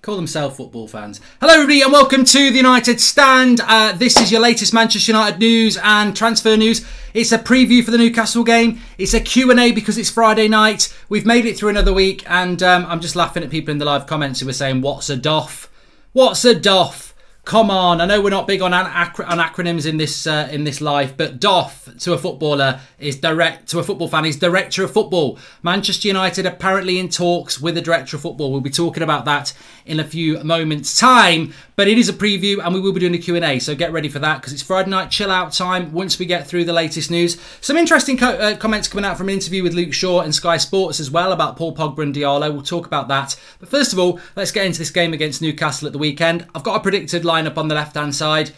Call themselves football fans. Hello everybody and welcome to the United Stand. This is your latest Manchester United news and transfer news. It's a preview for the Newcastle game. It's a Q&A because it's Friday night. We've made it through another week and I'm just laughing at people in the live comments who were saying, what's a DOF? What's a DOF? Come on, I know we're not big on acronyms in this life, but DOF to a footballer is football fan is director of football. Manchester United apparently in talks with the director of football. We'll be talking about that in a few moments' time, but it is a preview and we will be doing a Q&A, so get ready for that because it's Friday night chill out time once we get through the latest news. Some interesting comments coming out from an interview with Luke Shaw and Sky Sports as well about Paul Pogba and Diallo. We'll talk about that. But first of all, let's get into this game against Newcastle at the weekend. I've got a predicted lineup on the left-hand side.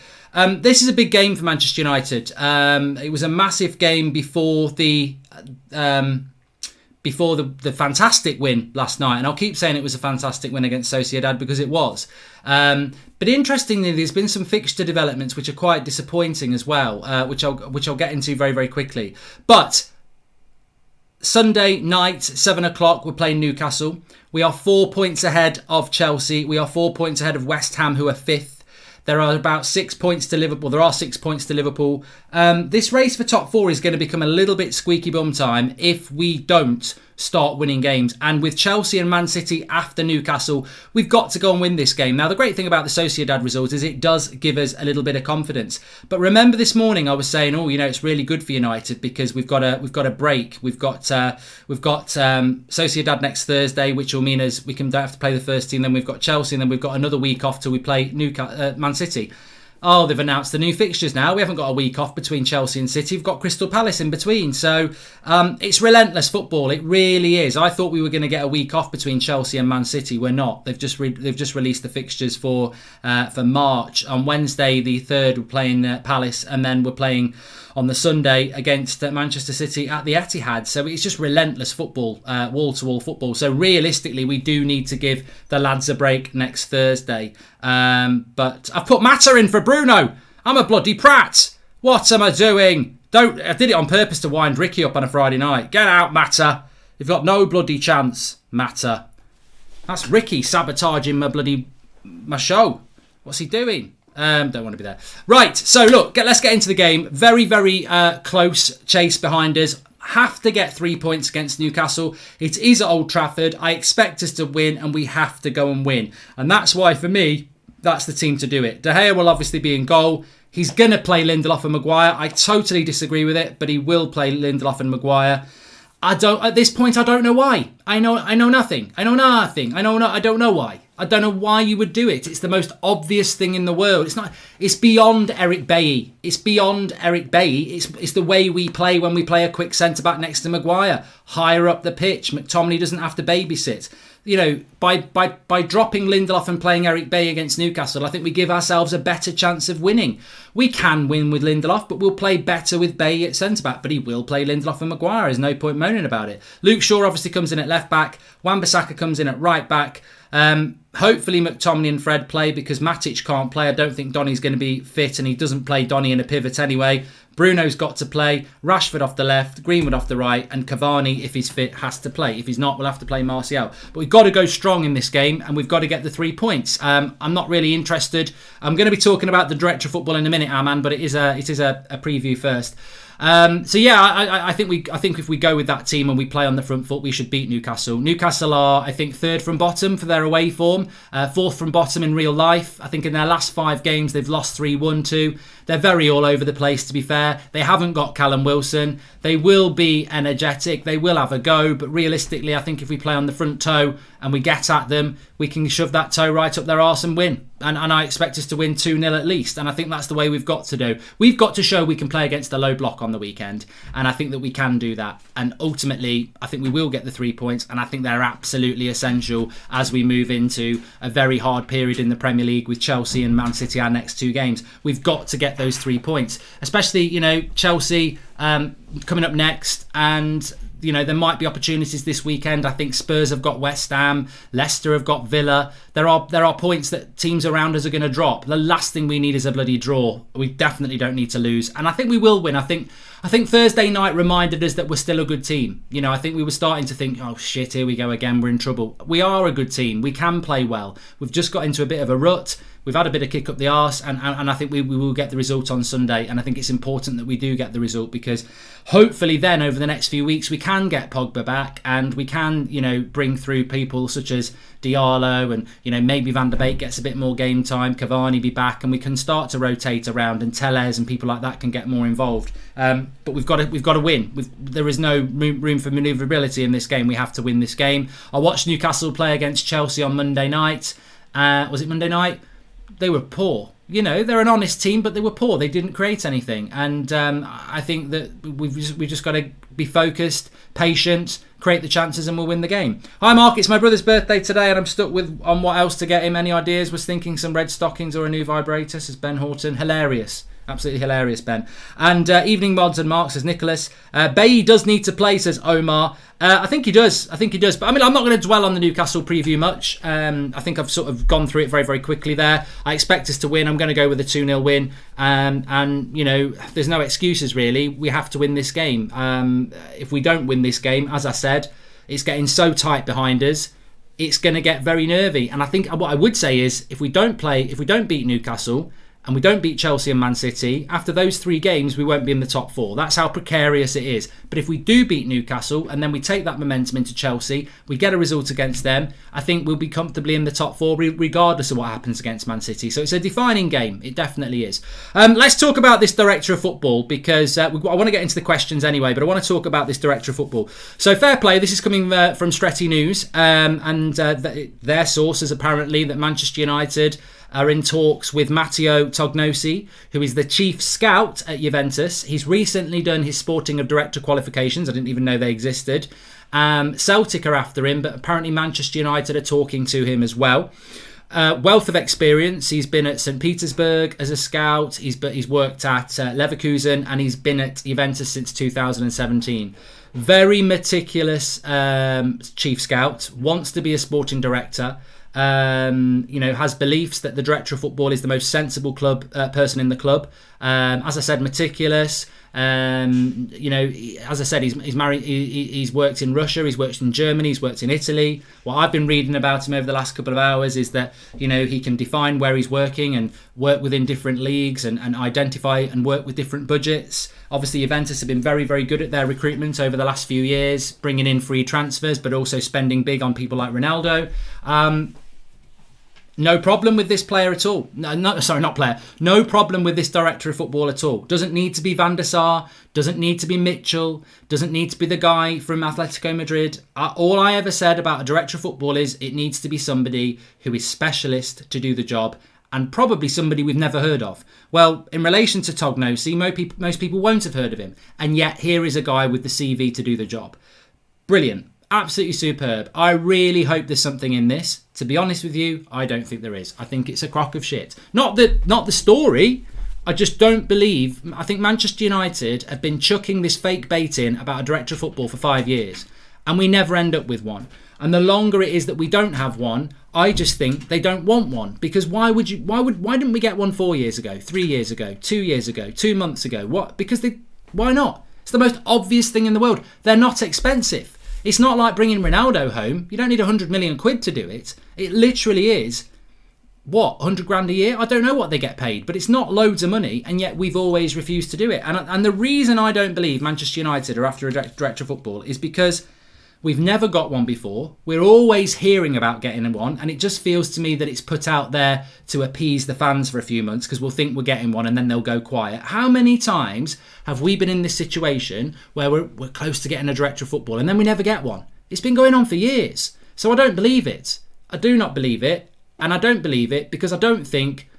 This is a big game for Manchester United. It was a massive game before the fantastic win last night, and I'll keep saying it was a fantastic win against Sociedad because it was. But interestingly, there's been some fixture developments which are quite disappointing as well, which I'll get into very, very quickly. But Sunday night, 7 o'clock, we're playing Newcastle. We are 4 points ahead of Chelsea. We are 4 points ahead of West Ham, who are 5th. There are about 6 points to Liverpool. There are 6 points to Liverpool. This race for top 4 is going to become a little bit squeaky bum time if we don't start winning games. And with Chelsea and Man City after Newcastle, we've got to go and win this game. Now, the great thing about the Sociedad result is it does give us a little bit of confidence. But remember this morning I was saying, it's really good for United because we've got a break. We've got Sociedad next Thursday, which will mean we don't have to play the first team. Then we've got Chelsea, and then we've got another week off till we play Man City. Oh, they've announced the new fixtures now. We haven't got a week off between Chelsea and City. We've got Crystal Palace in between. So it's relentless football. It really is. I thought we were going to get a week off between Chelsea and Man City. We're not. They've just released the fixtures for March. On Wednesday, the 3rd, we're playing Palace, and then we're playing on the Sunday against Manchester City at the Etihad. So it's just relentless football, wall-to-wall football. So realistically, we do need to give the lads a break next Thursday. But I've put Mata in for Bruno. I'm a bloody prat. What am I doing? I did it on purpose to wind Ricky up on a Friday night. Get out, Mata. You've got no bloody chance, Mata. That's Ricky sabotaging my show. What's he doing? Don't want to be there. Right, so look, let's get into the game. Very, very close chase behind us. Have to get 3 points against Newcastle. It is at Old Trafford. I expect us to win, and we have to go and win. And that's why, for me, that's the team to do it. De Gea will obviously be in goal. He's going to play Lindelof and Maguire. I totally disagree with it, but he will play Lindelof and Maguire. At this point, I don't know why. I know nothing. I don't know why. I don't know why you would do it. It's the most obvious thing in the world. It's beyond Eric Bailly. It's the way we play when we play a quick centre-back next to Maguire. Higher up the pitch. McTominay doesn't have to babysit. By dropping Lindelof and playing Eric Bailly against Newcastle, I think we give ourselves a better chance of winning. We can win with Lindelof, but we'll play better with Bailly at centre-back. But he will play Lindelof and Maguire. There's no point moaning about it. Luke Shaw obviously comes in at left-back. Wan-Bissaka comes in at right-back. Hopefully McTominay and Fred play because Matic can't play. I don't think Donny's going to be fit, and he doesn't play Donny in a pivot anyway. Bruno's got to play. Rashford off the left, Greenwood off the right, and Cavani, if he's fit, has to play. If he's not, we'll have to play Martial. But we've got to go strong in this game, and we've got to get the 3 points. I'm not really interested. I'm going to be talking about the director of football in a minute, Arman, but it is a preview first. I think if we go with that team and we play on the front foot, we should beat Newcastle. Newcastle are, I think, 3rd from bottom for their away form, 4th from bottom in real life. I think in their last 5 games they've lost 3-1-2. They're very all over the place, to be fair. They haven't got Callum Wilson. They will be energetic. They will have a go. But realistically, I think if we play on the front toe and we get at them, we can shove that toe right up their arse and win. And I expect us to win 2-0 at least. And I think that's the way we've got to do. We've got to show we can play against the low block on the weekend. And I think that we can do that. And ultimately, I think we will get the 3 points. And I think they're absolutely essential as we move into a very hard period in the Premier League with Chelsea and Man City, our next 2 games. We've got to get those 3 points. Especially, Chelsea coming up next. And there might be opportunities this weekend. I think Spurs have got West Ham, Leicester have got Villa. There are points that teams around us are going to drop. The last thing we need is a bloody draw. We definitely don't need to lose, and I think we will win. I think I think Thursday night reminded us that we're still a good team. I think we were starting to think, oh shit, here we go again, we're in trouble. We are a good team. We can play well. We've just got into a bit of a rut. We've had a bit of kick up the arse, and I think we will get the result on Sunday. And I think it's important that we do get the result, because hopefully then over the next few weeks we can get Pogba back, and we can, bring through people such as Diallo, and maybe Van der Beek gets a bit more game time, Cavani be back, and we can start to rotate around, and Tellez and people like that can get more involved. But we've got to win. There is no room for manoeuvrability in this game. We have to win this game. I watched Newcastle play against Chelsea on Monday night. Was it Monday night? They were poor. They're an honest team, but they were poor. They didn't create anything. And I think that we've just got to be focused, patient, create the chances, and we'll win the game. Hi, Mark. It's my brother's birthday today, and I'm stuck on what else to get him. Any ideas? Was thinking some red stockings or a new vibrator, says Ben Horton. Hilarious. Absolutely hilarious, Ben. And Evening Mods and Mark, says Nicholas. Bailly does need to play, says Omar. I think he does. But I'm not going to dwell on the Newcastle preview much. I think I've sort of gone through it very, very quickly there. I expect us to win. I'm going to go with a 2-0 win. And there's no excuses, really. We have to win this game. If we don't win this game, as I said, it's getting so tight behind us. It's going to get very nervy. And I think what I would say is, if we don't beat Newcastle, and we don't beat Chelsea and Man City, after those 3 games, we won't be in the top 4. That's how precarious it is. But if we do beat Newcastle, and then we take that momentum into Chelsea, we get a result against them, I think we'll be comfortably in the top 4, regardless of what happens against Man City. So it's a defining game. It definitely is. Let's talk about this director of football, because I want to get into the questions anyway, but I want to talk about this director of football. So fair play. This is coming from Stretty News, and their source is apparently that Manchester United are in talks with Matteo Tognosi, who is the chief scout at Juventus. He's recently done his sporting director qualifications. I didn't even know they existed. Celtic are after him, but apparently Manchester United are talking to him as well. Wealth of experience. He's been at St. Petersburg as a scout. He's worked at Leverkusen, and he's been at Juventus since 2017. Very meticulous chief scout. Wants to be a sporting director. Has beliefs that the director of football is the most sensible person in the club. As I said, meticulous. As I said, he's married. He's worked in Russia. He's worked in Germany. He's worked in Italy. What I've been reading about him over the last couple of hours is that he can define where he's working and work within different leagues and identify and work with different budgets. Obviously, Juventus have been very, very good at their recruitment over the last few years, bringing in free transfers, but also spending big on people like Ronaldo. No problem with this player at all. No problem with this director of football at all. Doesn't need to be Van der Sar. Doesn't need to be Mitchell. Doesn't need to be the guy from Atletico Madrid. All I ever said about a director of football is it needs to be somebody who is specialist to do the job, and probably somebody we've never heard of. Well, in relation to Tognosi, most people won't have heard of him. And yet here is a guy with the CV to do the job. Brilliant. Absolutely superb. I really hope there's something in this. To be honest with you, I don't think there is. I think it's a crock of shit. Not the story. I just don't believe. I think Manchester United have been chucking this fake bait in about a director of football for 5 years, and we never end up with one. And the longer it is that we don't have one, I just think they don't want one. Because why didn't we get one 4 years ago, 3 years ago, 2 years ago, 2 months ago? Why not? It's the most obvious thing in the world. They're not expensive. It's not like bringing Ronaldo home. You don't need 100 million quid to do it. It literally is, 100 grand a year? I don't know what they get paid, but it's not loads of money, and yet we've always refused to do it. And the reason I don't believe Manchester United are after a director of football is because we've never got one before. We're always hearing about getting one, and it just feels to me that it's put out there to appease the fans for a few months, because we'll think we're getting one and then they'll go quiet. How many times have we been in this situation where we're close to getting a director of football and then we never get one? It's been going on for years. So I don't believe it. I do not believe it. And I don't believe it because I don't think,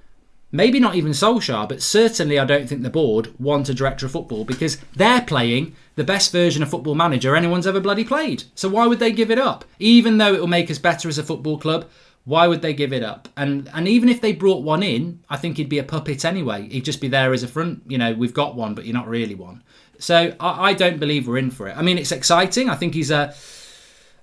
maybe not even Solskjaer, but certainly I don't think the board want a director of football, because they're playing the best version of Football Manager anyone's ever bloody played. So why would they give it up? Even though it will make us better as a football club, why would they give it up? And even if they brought one in, I think he'd be a puppet anyway. He'd just be there as a front, we've got one, but you're not really one. So I don't believe we're in for it. I mean, it's exciting. I think he's a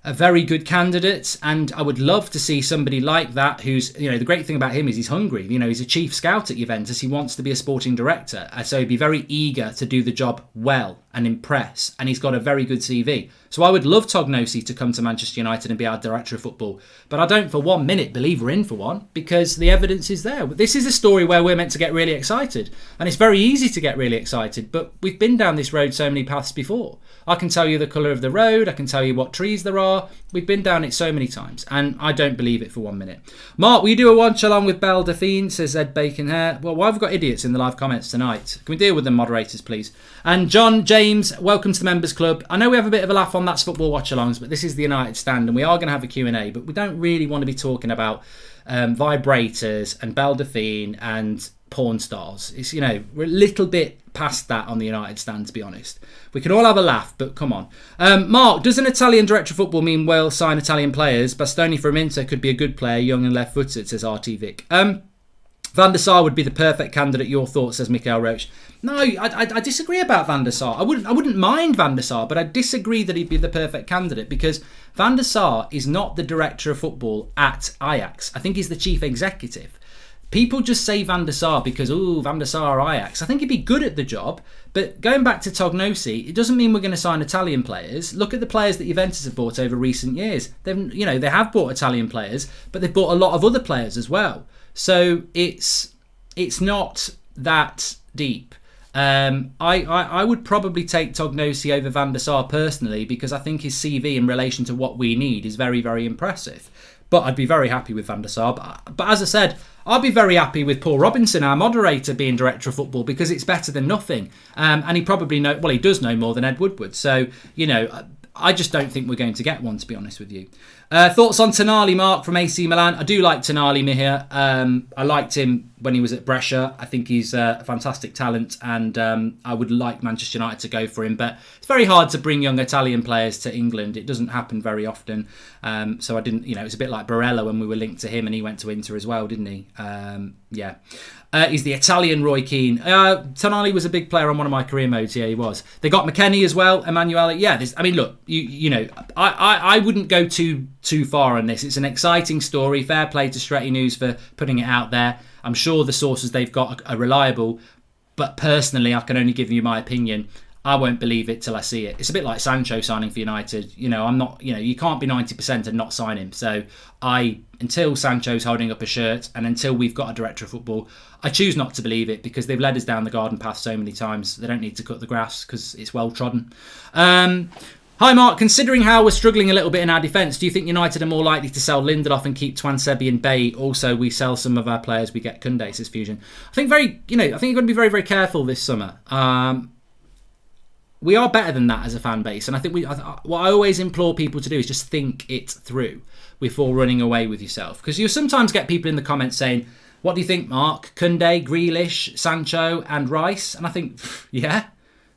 a very good candidate, and I would love to see somebody like that who's, the great thing about him is he's hungry. He's a chief scout at Juventus. He wants to be a sporting director, so he'd be very eager to do the job well and impress, and he's got a very good CV. So I would love Tognosi to come to Manchester United and be our director of football, but I don't for 1 minute believe we're in for one, because the evidence is there. This is a story where we're meant to get really excited, and it's very easy to get really excited, but we've been down this road so many paths before. I can tell you the colour of the road, I can tell you what trees there are. We've been down it so many times, and I don't believe it for 1 minute. Mark, will you do a watch along with Belle Delphine, says Ed Bacon here. Well, why have we got idiots in the live comments tonight? Can we deal with them, moderators, please? And John James, welcome to the Members Club. I know we have a bit of a laugh on That's Football watch-alongs, but this is the United Stand, and we are going to have a Q&A, but we don't really want to be talking about vibrators and Belle Delphine and porn stars. It's, we're a little bit past that on the United Stand, to be honest. We can all have a laugh, but come on. Mark, does an Italian director of football mean Wales sign Italian players? Bastoni from Inter could be a good player, young and left-footed, says RT Vic. Van der Sar would be the perfect candidate. Your thoughts, says Mikhail Roach. No, I disagree about Van der Sar. I wouldn't mind Van der Sar, but I disagree that he'd be the perfect candidate, because Van der Sar is not the director of football at Ajax. I think he's the chief executive. People just say Van der Sar because, Van der Sar, Ajax. I think he'd be good at the job, but going back to Tognosi, it doesn't mean we're going to sign Italian players. Look at the players that Juventus have bought over recent years. They have bought Italian players, but they've bought a lot of other players as well. So it's not that deep. I would probably take Tognosi over Van der Sar personally, because I think his CV in relation to what we need is very, very impressive. But I'd be very happy with Van der Sar. But as I said, I'd be very happy with Paul Robinson, our moderator, being director of football, because it's better than nothing. And he probably he does know more than Ed Woodward. So, I just don't think we're going to get one, to be honest with you. Thoughts on Tonali, Mark, from AC Milan? I do like Tonali, Mihir. I liked him when he was at Brescia. I think he's a fantastic talent, and I would like Manchester United to go for him. But it's very hard to bring young Italian players to England. It doesn't happen very often. So I didn't, it's a bit like Barella when we were linked to him, and he went to Inter as well, didn't he? Yeah. He's the Italian Roy Keane. Tonali was a big player on one of my career modes. Yeah, he was. They got McKennie as well, Emanuele. Yeah, look, I wouldn't go too far on this. It's an exciting story. Fair play to Stretty News for putting it out there. I'm sure the sources they've got are reliable, but personally, I can only give you my opinion. I won't believe it till I see it. It's a bit like Sancho signing for United. I'm not, you can't be 90% and not sign him. So until Sancho's holding up a shirt and until we've got a director of football, I choose not to believe it, because they've led us down the garden path so many times. They don't need to cut the grass because it's well trodden. Hi Mark, considering how we're struggling a little bit in our defence, do you think United are more likely to sell Lindelof and keep Twansebi and Bay? Also, we sell some of our players, we get Koundé, says Fusion. I think you've got to be very, very careful this summer. We are better than that as a fan base, and I think what I always implore people to do is just think it through before running away with yourself. Because you sometimes get people in the comments saying, what do you think, Mark? Koundé, Grealish, Sancho and Rice? And I think, yeah.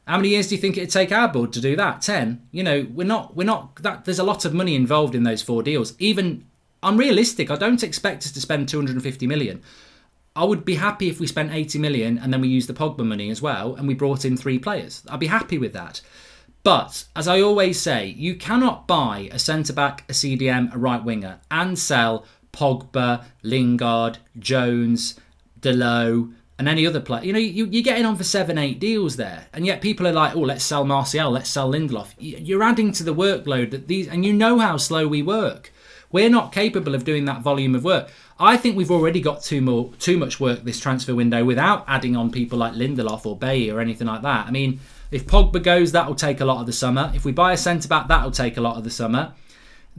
How many years do you think it'd take our board to do that? 10? We're not that. There's a lot of money involved in those 4 deals. Even, I'm realistic. I don't expect us to spend 250 million. I would be happy if we spent 80 million and then we used the Pogba money as well and we brought in 3 players. I'd be happy with that. But, as I always say, you cannot buy a centre-back, a CDM, a right winger and sell Pogba, Lingard, Jones, Delot and any other player. You're getting on for 7-8 deals there. And yet people are like, let's sell Martial, let's sell Lindelof. You're adding to the workload that these, and you know how slow we work. We're not capable of doing that volume of work. I think we've already got too much work this transfer window without adding on people like Lindelof or Bailly or anything like that. I mean, if Pogba goes, that'll take a lot of the summer. If we buy a centre-back, that'll take a lot of the summer.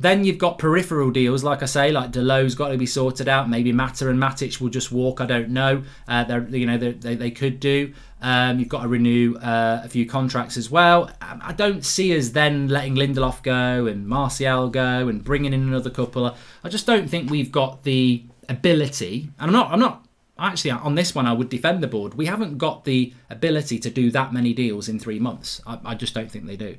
Then you've got peripheral deals, like I say, like Delot's got to be sorted out. Maybe Mata and Matic will just walk. I don't know. They could do. You've got to renew a few contracts as well. I don't see us then letting Lindelof go and Martial go and bringing in another couple. I just don't think we've got the ability. And I'm not. Actually, on this one, I would defend the board. We haven't got the ability to do that many deals in 3 months. I just don't think they do.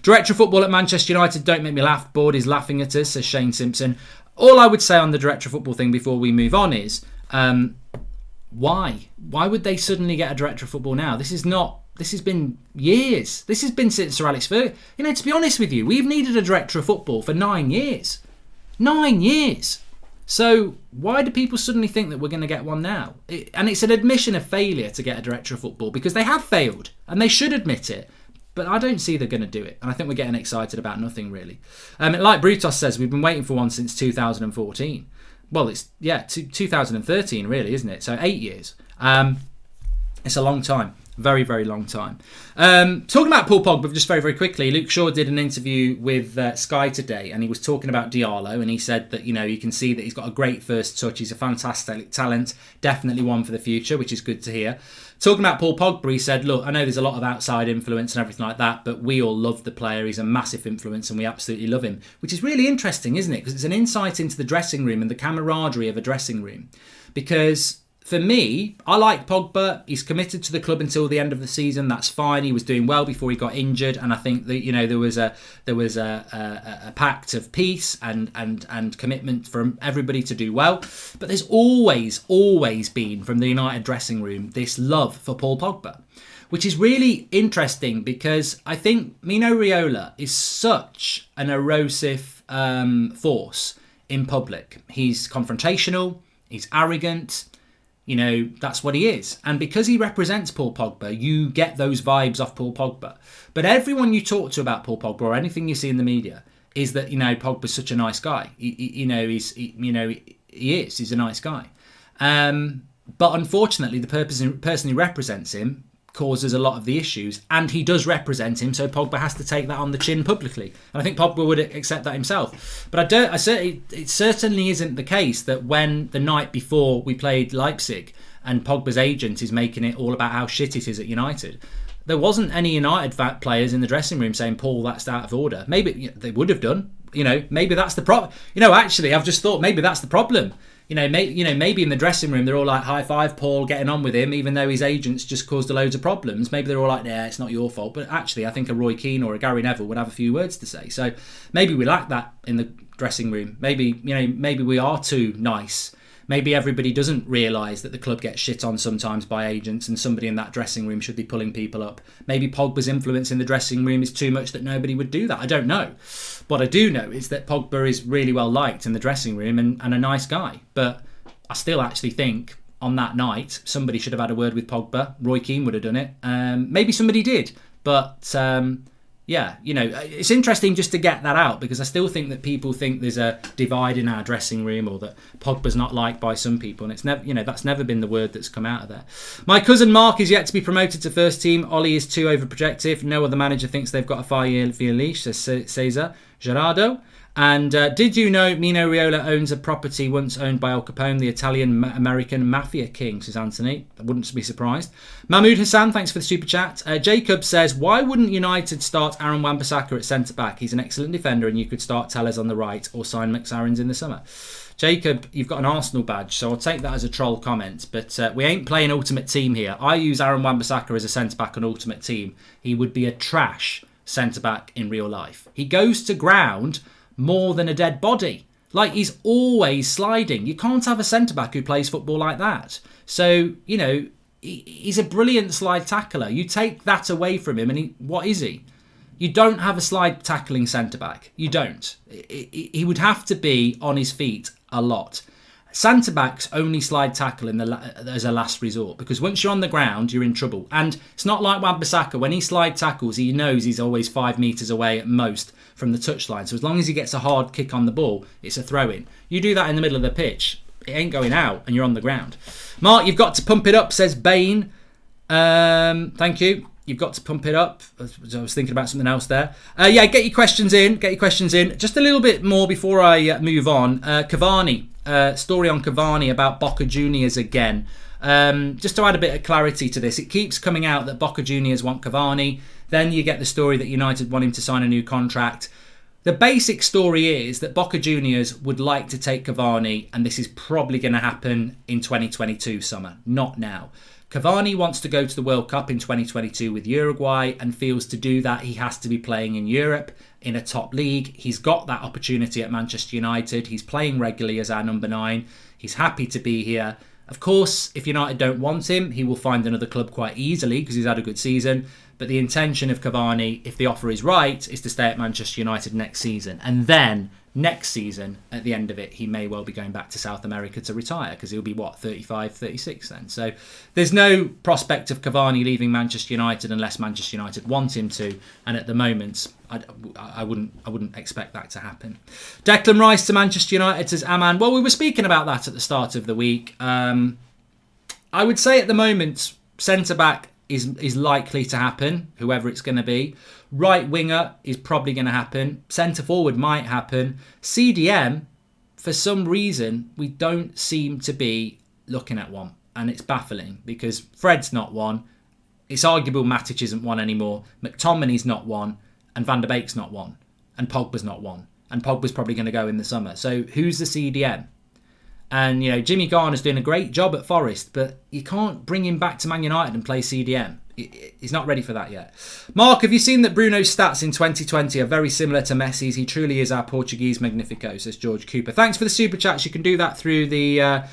Director of football at Manchester United, don't make me laugh. Board is laughing at us, says Shane Simpson. All I would say on the director of football thing before we move on is, why? Why would they suddenly get a director of football now? This is not This has been years. This has been since Sir Alex Ferguson. You know, to be honest with you, we've needed a director of football for 9 years. 9 years. So why do people suddenly think that we're going to get one now? And it's an admission of failure to get a director of football, because they have failed and they should admit it. But I don't see they're going to do it. And I think we're getting excited about nothing, really. Like Brutos says, we've been waiting for one since 2014. Well, it's, 2013, really, isn't it? So 8 years. It's a long time. Very, very long time. Talking about Paul Pogba, just very, very quickly, Luke Shaw did an interview with Sky today, and he was talking about Diallo, and he said that, you can see that he's got a great first touch. He's a fantastic talent, definitely one for the future, which is good to hear. Talking about Paul Pogba, he said, look, I know there's a lot of outside influence and everything like that, but we all love the player. He's a massive influence and we absolutely love him, which is really interesting, isn't it? Because it's an insight into the dressing room and the camaraderie of a dressing room. Because for me, I like Pogba. He's committed to the club until the end of the season. That's fine. He was doing well before he got injured, and I think that there was a pact of peace and commitment from everybody to do well. But there's always been from the United dressing room this love for Paul Pogba, which is really interesting because I think Mino Raiola is such an erosive force in public. He's confrontational. He's arrogant. That's what he is. And because he represents Paul Pogba, you get those vibes off Paul Pogba. But everyone you talk to about Paul Pogba or anything you see in the media is that, Pogba's such a nice guy. He is. He's a nice guy. But unfortunately, the person who represents him causes a lot of the issues, and he does represent him, so Pogba has to take that on the chin publicly, and I think Pogba would accept that himself. But it certainly isn't the case that when the night before we played Leipzig and Pogba's agent is making it all about how shit it is at United, there wasn't any United players in the dressing room saying, Paul, that's out of order. Maybe they would have done. Maybe that's the problem. Actually, I've just thought maybe that's the problem. Maybe in the dressing room they're all like, high five Paul, getting on with him, even though his agents just caused a loads of problems. Maybe they're all like, yeah, it's not your fault. But actually, I think a Roy Keane or a Gary Neville would have a few words to say. So maybe we lack that in the dressing room. Maybe we are too nice. Maybe everybody doesn't realise that the club gets shit on sometimes by agents, and somebody in that dressing room should be pulling people up. Maybe Pogba's influence in the dressing room is too much that nobody would do that. I don't know. What I do know is that Pogba is really well liked in the dressing room and a nice guy. But I still actually think on that night somebody should have had a word with Pogba. Roy Keane would have done it. Maybe somebody did. But it's interesting just to get that out, because I still think that people think there's a divide in our dressing room, or that Pogba's not liked by some people, and it's never, that's never been the word that's come out of there. My cousin Mark is yet to be promoted to first team. Ollie is too overprotective. No other manager thinks they've got a 5-year leash, says Cesar Gerardo. And did you know Mino Raiola owns a property once owned by Al Capone, the Italian-American mafia king, says Anthony. I wouldn't be surprised. Mahmoud Hassan, thanks for the super chat. Jacob says, why wouldn't United start Aaron Wan-Bissaka at centre-back? He's an excellent defender and you could start Tellez on the right or sign McSarins in the summer. Jacob, you've got an Arsenal badge, so I'll take that as a troll comment. But we ain't playing Ultimate Team here. I use Aaron Wan-Bissaka as a centre-back on Ultimate Team. He would be a trash centre-back in real life. He goes to ground more than a dead body. Like, he's always sliding. You can't have a centre-back who plays football like that. So, he's a brilliant slide tackler. You take that away from him and what is he? You don't have a slide tackling centre-back. You don't. He would have to be on his feet a lot. Centre-backs only slide tackle as a last resort, because once you're on the ground, you're in trouble. And it's not like Wan-Bissaka. When he slide tackles, he knows he's always 5 metres away at most from the touchline. So as long as he gets a hard kick on the ball, it's a throw-in. You do that in the middle of the pitch, it ain't going out and you're on the ground. Mark, you've got to pump it up, says Bain. Thank you. You've got to pump it up. I was thinking about something else there. Get your questions in. Just a little bit more before I move on. Cavani. Story on Cavani about Boca Juniors again. Just to add a bit of clarity to this, it keeps coming out that Boca Juniors want Cavani. Then you get the story that United want him to sign a new contract. The basic story is that Boca Juniors would like to take Cavani, and this is probably going to happen in 2022 summer, not now. Cavani wants to go to the World Cup in 2022 with Uruguay, and feels to do that he has to be playing in Europe in a top league. He's got that opportunity at Manchester United. He's playing regularly as our number 9. He's happy to be here. Of course, if United don't want him, he will find another club quite easily because he's had a good season. But the intention of Cavani, if the offer is right, is to stay at Manchester United next season. And then next season, at the end of it, he may well be going back to South America to retire because he'll be, 35, 36 then. So there's no prospect of Cavani leaving Manchester United unless Manchester United want him to. And at the moment, I wouldn't expect that to happen. Declan Rice to Manchester United, says Aman. Well, we were speaking about that at the start of the week. I would say at the moment, centre-back is likely to happen, whoever it's going to be. Right winger is probably going to happen. Centre forward might happen. CDM, for some reason, we don't seem to be looking at one. And it's baffling because Fred's not one. It's arguable Matic isn't one anymore. McTominay's not one. And Van der Beek's not one. And Pogba's not one. And Pogba's probably going to go in the summer. So who's the CDM? And, Jimmy Garner's doing a great job at Forest, but you can't bring him back to Man United and play CDM. He's not ready for that yet. Mark, have you seen that Bruno's stats in 2020 are very similar to Messi's? He truly is our Portuguese Magnifico, says George Cooper. Thanks for the super chats. You can do that through the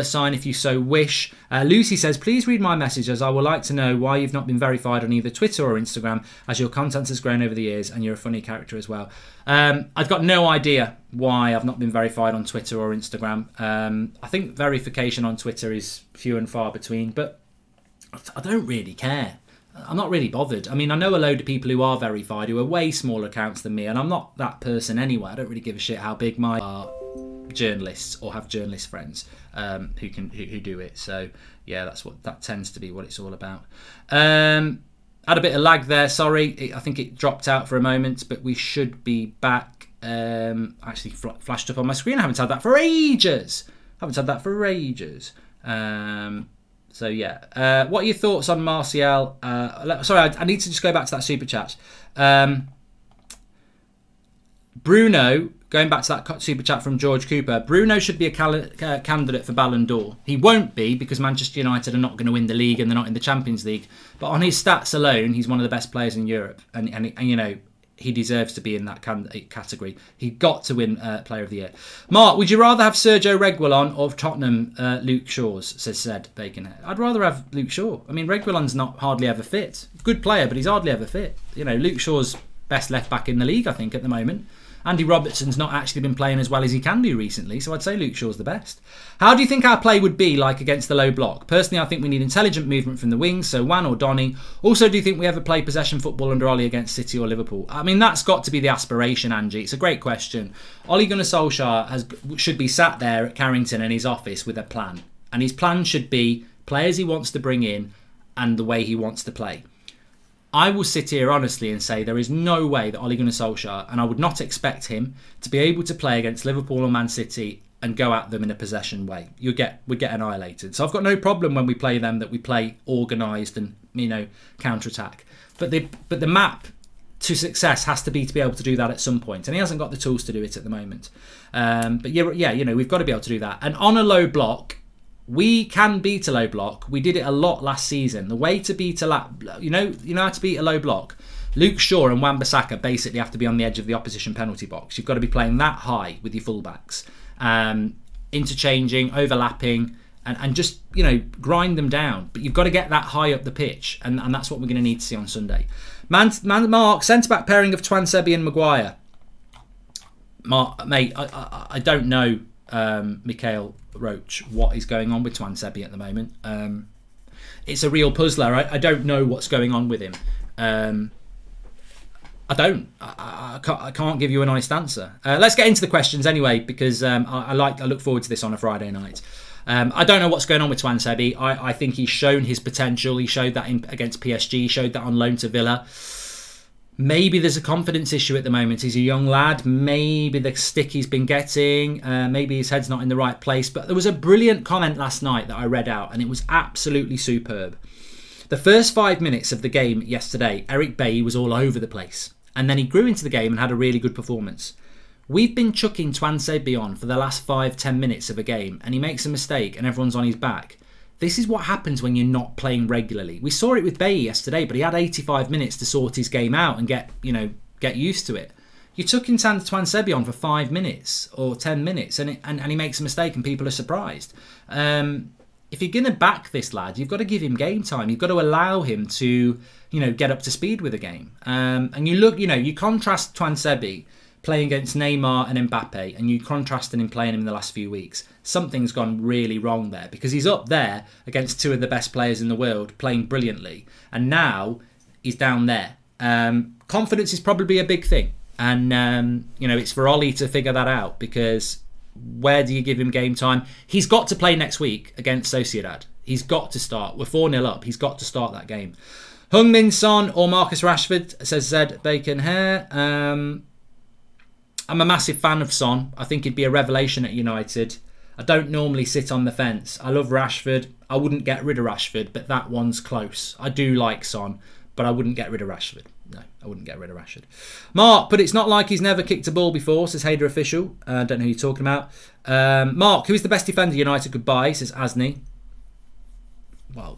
$sign if you so wish. Lucy says, please read my message as I would like to know why you've not been verified on either Twitter or Instagram as your content has grown over the years and you're a funny character as well. I've got no idea why I've not been verified on Twitter or Instagram. I think verification on Twitter is few and far between, but I don't really care. I'm not really bothered. I mean, I know a load of people who are verified who are way smaller accounts than me, and I'm not that person anyway. I don't really give a shit how big my journalists or have journalist friends who do it. So yeah, that tends to be what it's all about. Had a bit of lag there, sorry. I think it dropped out for a moment, but we should be back. Actually flashed up on my screen. I haven't had that for ages. So yeah, what are your thoughts on Martial? Sorry, I need to just go back to that super chat. Bruno, going back to that super chat from George Cooper, Bruno should be a candidate for Ballon d'Or. He won't be because Manchester United are not going to win the league and they're not in the Champions League. But on his stats alone, he's one of the best players in Europe, and he deserves to be in that category. He got to win Player of the Year. Mark, would you rather have Sergio Reguilon or Tottenham Luke Shaw's, said Baconhead? I'd rather have Luke Shaw. I mean, Reguilon's not hardly ever fit. Good player, but he's hardly ever fit. Luke Shaw's best left back in the league, I think, at the moment. Andy Robertson's not actually been playing as well as he can do recently, so I'd say Luke Shaw's the best. How do you think our play would be like against the low block? Personally, I think we need intelligent movement from the wings, so Wan or Donny. Also, do you think we ever play possession football under Ollie against City or Liverpool? I mean, that's got to be the aspiration, Angie. It's a great question. Ole Gunnar Solskjaer should be sat there at Carrington in his office with a plan. And his plan should be players he wants to bring in and the way he wants to play. I will sit here honestly and say there is no way that Ole Gunnar Solskjaer, and I would not expect him to be able to play against Liverpool or Man City and go at them in a possession way. We'd get annihilated. So I've got no problem when we play them that we play organised and counter-attack. But the map to success has to be able to do that at some point, and he hasn't got the tools to do it at the moment. But we've got to be able to do that. And on a low block, we can beat a low block. We did it a lot last season. The way to beat how to beat a low block? Luke Shaw and Wan-Bissaka basically have to be on the edge of the opposition penalty box. You've got to be playing that high with your fullbacks, interchanging, overlapping, and just grind them down. But you've got to get that high up the pitch, and that's what we're going to need to see on Sunday. Mark, centre-back pairing of Twansebi and Maguire. Mark, mate, I don't know, Mikhail Roach, what is going on with Twansebi at the moment. It's a real puzzler. I don't know what's going on with him. I can't give you an honest answer. Let's get into the questions anyway, because I look forward to this on a Friday night. I don't know what's going on with Twansebi. I think he's shown his potential. He showed that against PSG. He showed that on loan to Villa. Maybe there's a confidence issue at the moment. He's a young lad. Maybe the stick he's been getting. Maybe his head's not in the right place. But there was a brilliant comment last night that I read out, and it was absolutely superb. The first 5 minutes of the game yesterday, Eric Bailly was all over the place. And then he grew into the game and had a really good performance. We've been chucking Twansebi on for the last 5-10 minutes of a game, and he makes a mistake and everyone's on his back. This is what happens when you're not playing regularly. We saw it with Bailly yesterday, but he had 85 minutes to sort his game out and get used to it. You took Twansebi on for 5 minutes or 10 minutes, and he makes a mistake, and people are surprised. if you're going to back this lad, you've got to give him game time. You've got to allow him to, get up to speed with the game. And you look, you contrast Twansebi playing against Neymar and Mbappe, and you contrast him playing him in the last few weeks. Something's gone really wrong there, because he's up there against two of the best players in the world, playing brilliantly, and now he's down there. Confidence is probably a big thing, and it's for Ollie to figure that out, because where do you give him game time? He's got to play next week against Sociedad. He's got to start. We're 4-0 up. He's got to start that game. Heung-min Son or Marcus Rashford, says Zed Bacon Hair. I'm a massive fan of Son. I think he'd be a revelation at United. I don't normally sit on the fence. I love Rashford. I wouldn't get rid of Rashford, but that one's close. I do like Son, but I wouldn't get rid of Rashford. No, I wouldn't get rid of Rashford. Mark, but it's not like he's never kicked a ball before, says Hader Official. Don't know who you're talking about. Mark, who is the best defender United could buy, says Asney. Well,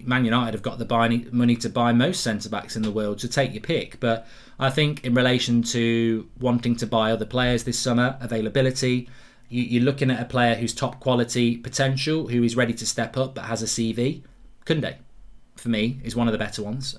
Man United have got the money to buy most centre-backs in the world, so take your pick. But I think in relation to wanting to buy other players this summer, availability, you're looking at a player who's top quality potential, who is ready to step up but has a CV. Koundé, for me, is one of the better ones.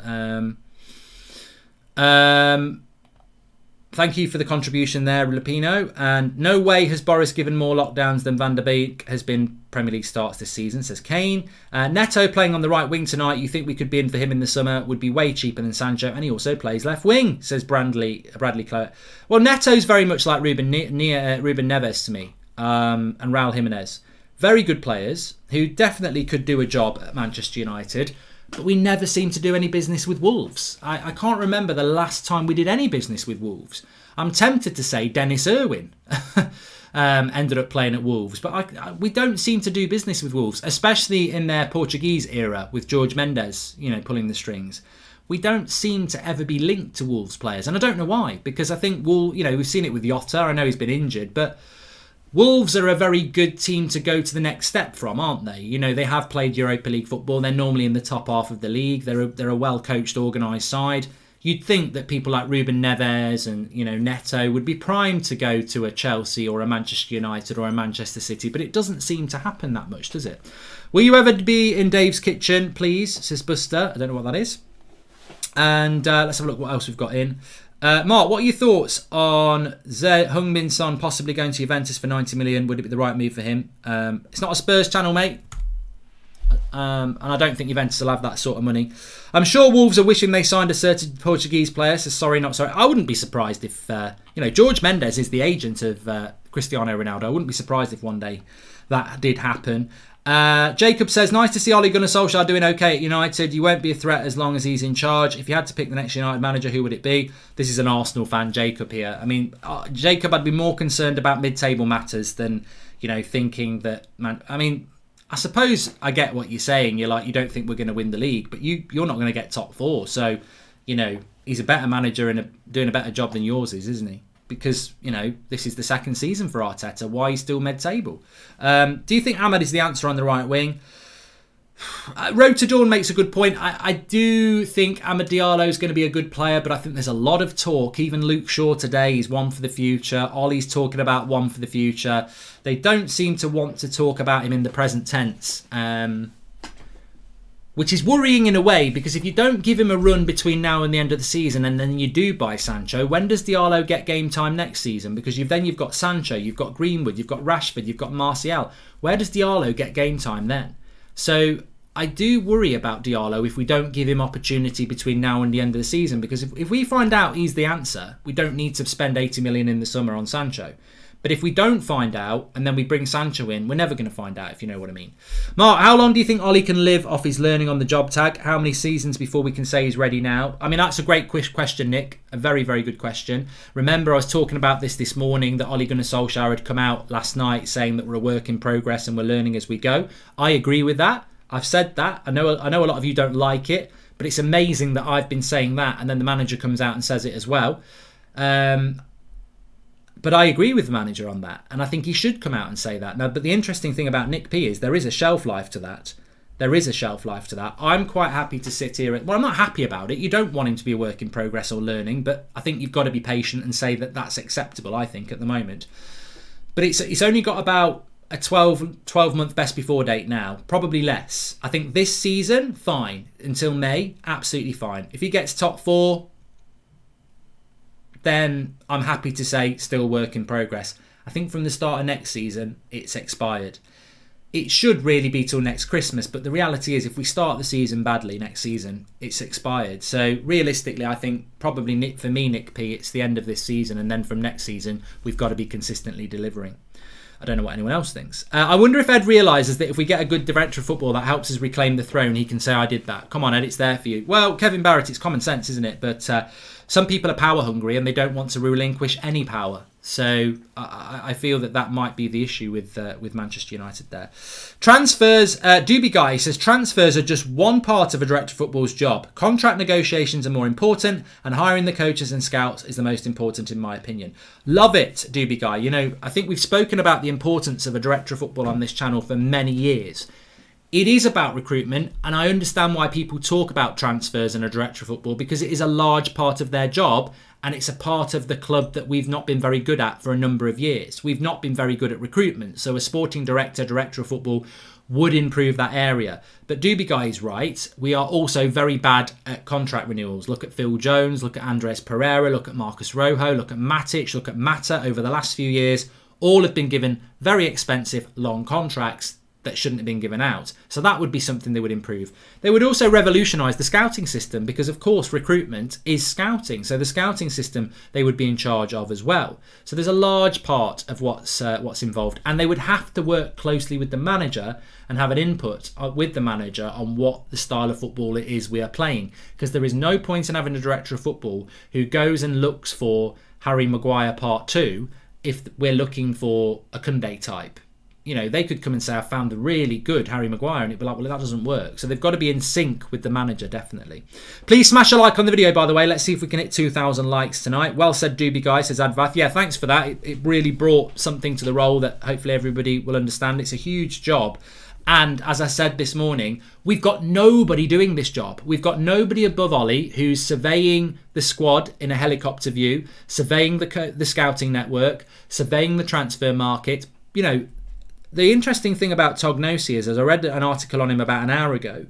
Thank you for the contribution there, Lupino. And no way has Boris given more lockdowns than Van der Beek has been Premier League starts this season, says Kane. Neto playing on the right wing tonight, you think we could be in for him in the summer, would be way cheaper than Sancho, and he also plays left wing, says Bradley Clert. Well, Neto's very much like Ruben Neves to me, and Raul Jimenez. Very good players who definitely could do a job at Manchester United, but we never seem to do any business with Wolves. I can't remember the last time we did any business with Wolves. I'm tempted to say Dennis Irwin ended up playing at Wolves, but we don't seem to do business with Wolves, especially in their Portuguese era with Jorge Mendes, pulling the strings. We don't seem to ever be linked to Wolves players, and I don't know why, because I think we've seen it with Jota. I know he's been injured, but Wolves are a very good team to go to the next step from, aren't they? They have played Europa League football. They're normally in the top half of the league. They're a well-coached, organised side. You'd think that people like Ruben Neves and Neto would be primed to go to a Chelsea or a Manchester United or a Manchester City, but it doesn't seem to happen that much, does it? Will you ever be in Dave's kitchen, please, says Buster. I don't know what that is. And let's have a look what else we've got in. Mark, what are your thoughts on Heung-min Son possibly going to Juventus for 90 million? Would it be the right move for him? It's not a Spurs channel, mate. And I don't think Juventus will have that sort of money. I'm sure Wolves are wishing they signed a certain Portuguese player, so sorry, not sorry. I wouldn't be surprised if, Jorge Mendes is the agent of Cristiano Ronaldo. I wouldn't be surprised if one day that did happen. Jacob says, nice to see Ole Gunnar Solskjaer doing okay at United. You won't be a threat as long as he's in charge. If you had to pick the next United manager, who would it be? This is an Arsenal fan, Jacob here. I mean, Jacob, I'd be more concerned about mid-table matters than, thinking that... I suppose I get what you're saying. You're like, you don't think we're going to win the league, but you're not going to get top four. So, he's a better manager and doing a better job than yours is, isn't he? Because, this is the second season for Arteta. Why he's still mid-table? Do you think Ahmad is the answer on the right wing? Road to Dawn makes a good point. I do think Amad Diallo is going to be a good player, but I think there's a lot of talk. Even Luke Shaw today is one for the future. Ollie's talking about one for the future. They don't seem to want to talk about him in the present tense, which is worrying in a way, because if you don't give him a run between now and the end of the season and then you do buy Sancho, when does Diallo get game time next season? Because you've got Sancho, you've got Greenwood, you've got Rashford, you've got Martial. Where does Diallo get game time then? So I do worry about Diallo if we don't give him opportunity between now and the end of the season, because if we find out he's the answer, we don't need to spend 80 million in the summer on Sancho. But if we don't find out and then we bring Sancho in, we're never going to find out, if you know what I mean. Mark, how long do you think Ollie can live off his learning on the job tag? How many seasons before we can say he's ready now? I mean, that's a great question, Nick. A very, very good question. Remember, I was talking about this morning, that Ole Gunnar Solskjaer had come out last night saying that we're a work in progress and we're learning as we go. I agree with that. I've said that. I know a lot of you don't like it, but it's amazing that I've been saying that and then the manager comes out and says it as well. But I agree with the manager on that, and I think he should come out and say that. Now, but the interesting thing about Nick P is there is a shelf life to that. There is a shelf life to that. I'm quite happy to sit here. Well, I'm not happy about it. You don't want him to be a work in progress or learning, but I think you've got to be patient and say that that's acceptable, I think, at the moment. But it's only got about a 12-month best before date now? Probably less. I think this season, fine. Until May, absolutely fine. If he gets top 4, then I'm happy to say still work in progress. I think from the start of next season, it's expired. It should really be till next Christmas, but the reality is if we start the season badly next season, it's expired. So realistically, I think probably Nick P, it's the end of this season, and then from next season, we've got to be consistently delivering. I don't know what anyone else thinks. I wonder if Ed realises that if we get a good director of football that helps us reclaim the throne, he can say, I did that. Come on, Ed, it's there for you. Well, Kevin Barrett, it's common sense, isn't it? But some people are power hungry and they don't want to relinquish any power. So I feel that might be the issue with Manchester United there. Transfers, Doobie Guy says transfers are just one part of a director of football's job. Contract negotiations are more important, and hiring the coaches and scouts is the most important in my opinion. Love it, Doobie Guy. You know, I think we've spoken about the importance of a director of football on this channel for many years. It is about recruitment, and I understand why people talk about transfers and a director of football, because it is a large part of their job, and it's a part of the club that we've not been very good at for a number of years. We've not been very good at recruitment, so a sporting director of football would improve that area. But Doobie Guy is right. We are also very bad at contract renewals. Look at Phil Jones, look at Andres Pereira, look at Marcus Rojo, look at Matic, look at Mata over the last few years. All have been given very expensive, long contracts that shouldn't have been given out. So that would be something they would improve. They would also revolutionise the scouting system, because of course recruitment is scouting. So the scouting system they would be in charge of as well. So there's a large part of what's involved, and they would have to work closely with the manager and have an input with the manager on what the style of football it is we are playing. Because there is no point in having a director of football who goes and looks for Harry Maguire Part 2 if we're looking for a Koundé type. You know, they could come and say, I found the really good Harry Maguire, and it'd be like, well, that doesn't work. So they've got to be in sync with the manager, definitely. Please smash a like on the video, by the way. Let's see if we can hit 2,000 likes tonight. Well said, Doobie Guy, says Advath. Yeah, thanks for that. It really brought something to the role that hopefully everybody will understand. It's a huge job. And as I said this morning, we've got nobody doing this job. We've got nobody above Ollie who's surveying the squad in a helicopter view, surveying the scouting network, surveying the transfer market. You know, the interesting thing about Tognosi is I read an article on him about an hour ago,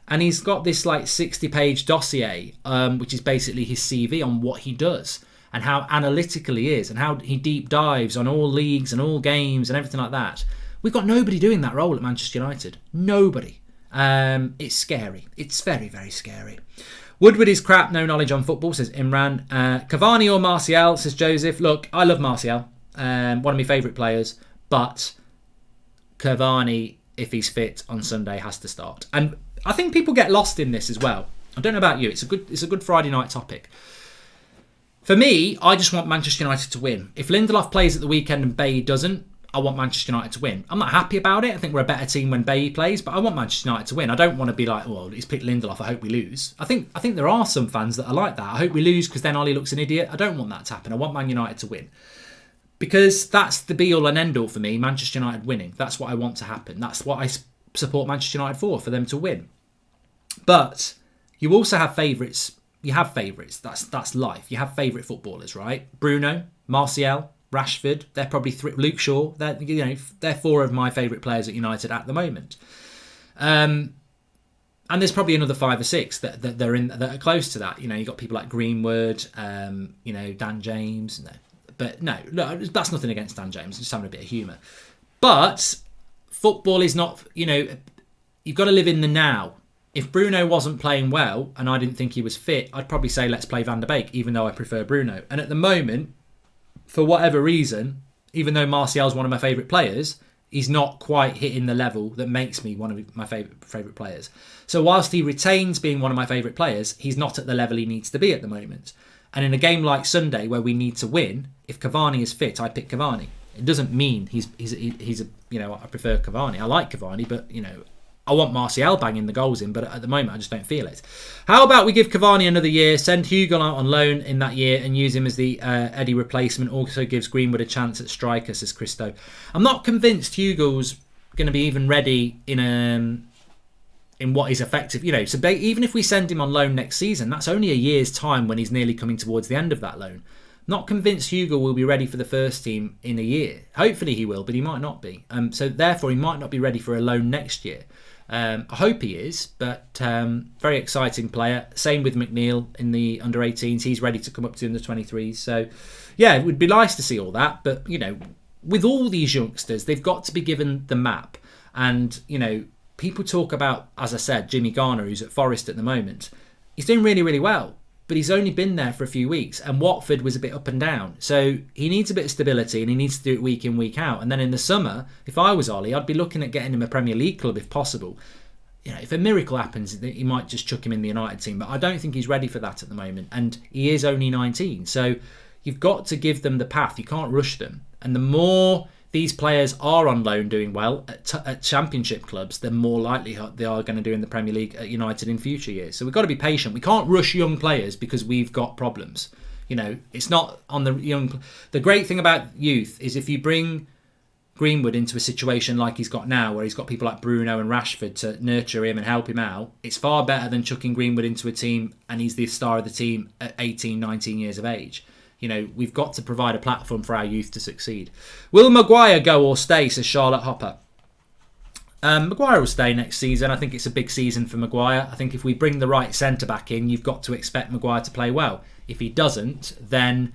and he's got this like 60-page dossier, which is basically his CV on what he does and how analytical he is and how he deep dives on all leagues and all games and everything like that. We've got nobody doing that role at Manchester United. Nobody. It's scary. It's very, very scary. Woodward is crap, no knowledge on football, says Imran. Cavani or Martial, says Joseph. Look, I love Martial. One of my favourite players, but Cavani, if he's fit on Sunday, has to start. And I think people get lost in this as well. I don't know about you. It's a good Friday night topic. For me, I just want Manchester United to win. If Lindelof plays at the weekend and Bailly doesn't, I want Manchester United to win. I'm not happy about it. I think we're a better team when Bailly plays, but I want Manchester United to win. I don't want to be like, well, he's picked Lindelof, I hope we lose. I think there are some fans that are like that. I hope we lose because then Ollie looks an idiot. I don't want that to happen. I want Man United to win. Because that's the be-all and end-all for me, Manchester United winning. That's what I want to happen. That's what I support Manchester United for them to win. But you also have favourites. You have favourites. That's life. You have favourite footballers, right? Bruno, Martial, Rashford. They're probably Luke Shaw. They're four of my favourite players at United at the moment. And there's probably another 5 or 6 that are close to that. You know, you've got people like Greenwood, Dan James. But no, that's nothing against Dan James. Just having a bit of humour. But football is not, you've got to live in the now. If Bruno wasn't playing well and I didn't think he was fit, I'd probably say let's play Van der Beek, even though I prefer Bruno. And at the moment, for whatever reason, even though Martial's one of my favourite players, he's not quite hitting the level that makes me one of my favourite players. So whilst he retains being one of my favourite players, he's not at the level he needs to be at the moment. And in a game like Sunday where we need to win, if Cavani is fit, I pick Cavani. It doesn't mean he's I prefer Cavani. I like Cavani, but I want Martial banging the goals in, but at the moment I just don't feel it. How about we give Cavani another year, send Hugo out on loan in that year and use him as the Eddie replacement. Also gives Greenwood a chance at striker, says Christo. I'm not convinced Hugo's going to be even ready in what is effective. Even if we send him on loan next season, that's only a year's time when he's nearly coming towards the end of that loan. Not convinced Hugo will be ready for the first team in a year. Hopefully he will, but he might not be. So therefore he might not be ready for a loan next year. I hope he is, but very exciting player. Same with McNeil in the under-18s. He's ready to come up to the under-23s. So, yeah, it would be nice to see all that. But, with all these youngsters, they've got to be given the map. And, people talk about, as I said, Jimmy Garner, who's at Forest at the moment. He's doing really, really well. But he's only been there for a few weeks, and Watford was a bit up and down. So he needs a bit of stability, and he needs to do it week in, week out. And then in the summer, if I was Ollie, I'd be looking at getting him a Premier League club if possible. If a miracle happens, he might just chuck him in the United team. But I don't think he's ready for that at the moment. And he is only 19. So you've got to give them the path. You can't rush them. And the more these players are on loan doing well at championship clubs, the more likely they are going to do in the Premier League at United in future years. So we've got to be patient. We can't rush young players because we've got problems. It's not on the young. The great thing about youth is if you bring Greenwood into a situation like he's got now, where he's got people like Bruno and Rashford to nurture him and help him out, it's far better than chucking Greenwood into a team and he's the star of the team at 18, 19 years of age. We've got to provide a platform for our youth to succeed. Will Maguire go or stay, says Charlotte Hopper. Maguire will stay next season. I think it's a big season for Maguire. I think if we bring the right centre-back in, you've got to expect Maguire to play well. If he doesn't, then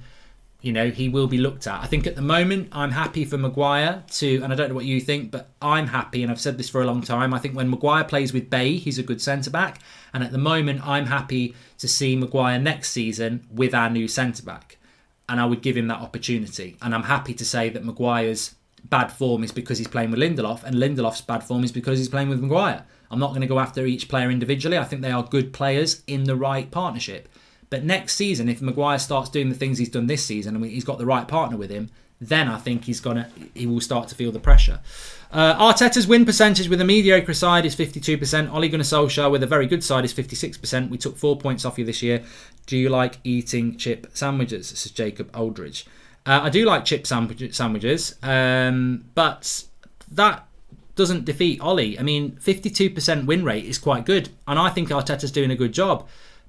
he will be looked at. I think at the moment, I'm happy for Maguire to, and I don't know what you think, but I'm happy, and I've said this for a long time. I think when Maguire plays with Bay, he's a good centre-back. And at the moment, I'm happy to see Maguire next season with our new centre-back. And I would give him that opportunity. And I'm happy to say that Maguire's bad form is because he's playing with Lindelof, and Lindelof's bad form is because he's playing with Maguire. I'm not going to go after each player individually. I think they are good players in the right partnership. But next season, if Maguire starts doing the things he's done this season and he's got the right partner with him, then I think he will start to feel the pressure. Arteta's win percentage with a mediocre side is 52%. Ole Gunnar Solskjaer with a very good side is 56%. We took 4 points off you this year. Do you like eating chip sandwiches? Says Jacob Aldridge. I do like chip sandwiches, but that doesn't defeat Ollie. I mean, 52% win rate is quite good, and I think Arteta's doing a good job.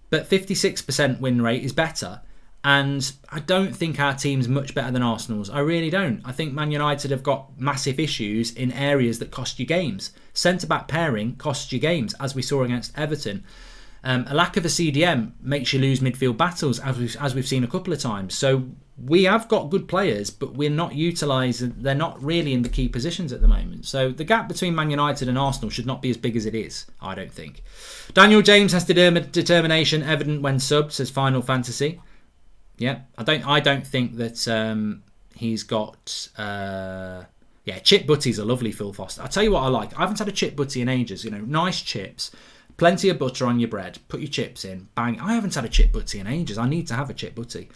But 56% win rate is better. And I don't think our team's much better than Arsenal's. I really don't. I think Man United have got massive issues in areas that cost you games. Centre-back pairing costs you games, as we saw against Everton. A lack of a CDM makes you lose midfield battles, as we've seen a couple of times. So we have got good players, but we're not utilised. They're not really in the key positions at the moment. So the gap between Man United and Arsenal should not be as big as it is, I don't think. Daniel James has determination evident when subbed, says Final Fantasy. Yeah, I don't think that he's got. Chip butty's a lovely Phil Foster. I'll tell you what I like. I haven't had a chip butty in ages. Nice chips, plenty of butter on your bread. Put your chips in, bang. I haven't had a chip butty in ages. I need to have a chip butty.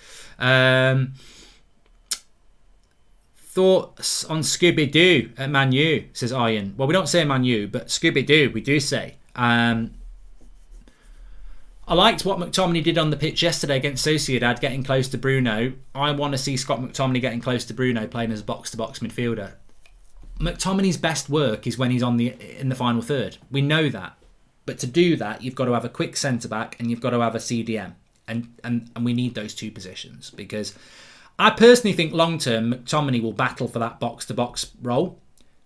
Thoughts on Scooby Doo at Man U, says Ian. Well, we don't say Man U, but Scooby Doo we do say. I liked what McTominay did on the pitch yesterday against Sociedad, getting close to Bruno. I want to see Scott McTominay getting close to Bruno, playing as a box-to-box midfielder. McTominay's best work is when he's in the final third. We know that. But to do that, you've got to have a quick centre-back and you've got to have a CDM. And we need those two positions, because I personally think long-term McTominay will battle for that box-to-box role.